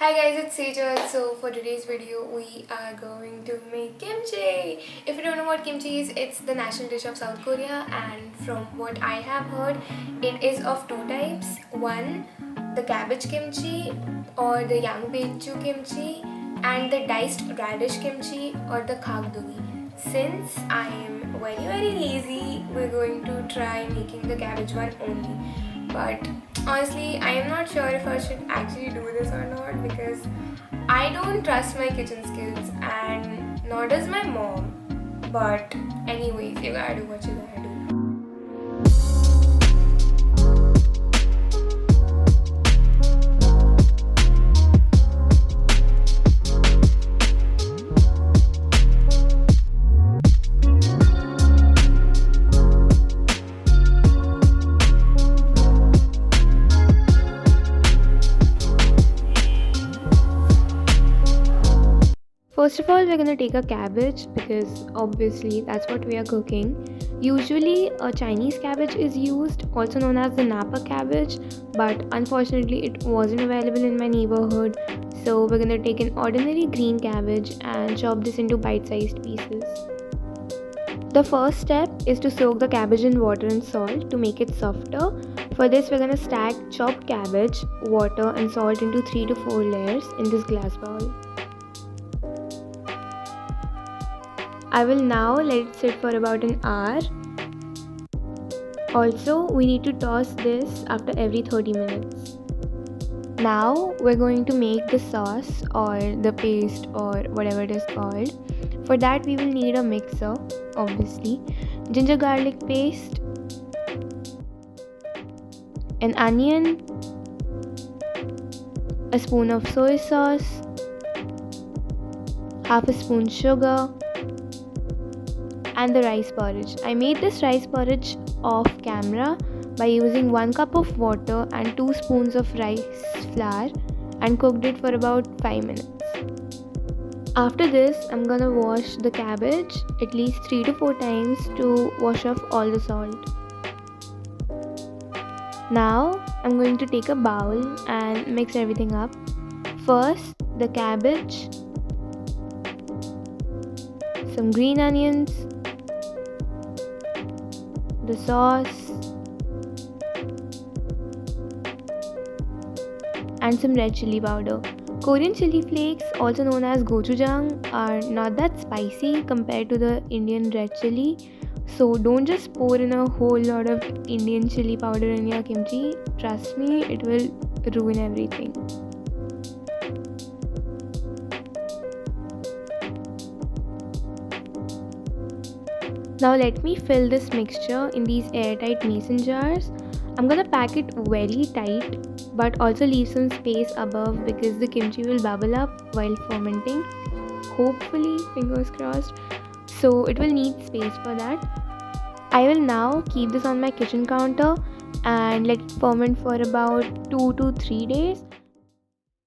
Hi guys, it's Sejal. So for today's video, we are going to make kimchi. If you don't know what kimchi is, it's the national dish of South Korea, and from what I have heard, it is of two types. One, the cabbage kimchi or the yangbechu kimchi, and the diced radish kimchi or the kakduli. Since I am very lazy, we're going to try making the cabbage one only. But honestly, I am not sure if I should actually do this or not because I don't trust my kitchen skills and nor does my mom. But anyways, you gotta do what you gotta do. First of all, we're gonna take a cabbage because obviously that's what we are cooking. Usually, a Chinese cabbage is used, also known as the Napa cabbage, but unfortunately, it wasn't available in my neighborhood. So, we're gonna take an ordinary green cabbage and chop this into bite sized pieces. The first step is to soak the cabbage in water and salt to make it softer. For this, we're gonna stack chopped cabbage, water, and salt into 3 to 4 layers in this glass bowl. I will now let it sit for about an hour. Also, we need to toss this after every 30 minutes. Now, we're going to make the sauce or the paste or whatever it is called. For that, we will need a mixer, obviously, ginger garlic paste, an onion, a spoon of soy sauce, half a spoon sugar, and the rice porridge. I made this rice porridge off camera by using 1 cup of water and 2 spoons of rice flour and cooked it for about 5 minutes. After this, I'm gonna wash the cabbage at least 3 to 4 times to wash off all the salt. Now, I'm going to take a bowl and mix everything up. First, the cabbage, some green onions, the sauce, and some red chili powder. Korean chili flakes, also known as gochujang, are not that spicy compared to the Indian red chili. So don't just pour in a whole lot of Indian chili powder in your kimchi. Trust me, it will ruin everything. Now let me fill this mixture in these airtight mason jars. I'm gonna pack it very tight but also leave some space above because the kimchi will bubble up while fermenting. Hopefully, fingers crossed. So it will need space for that. I will now keep this on my kitchen counter and let it ferment for about 2 to 3 days.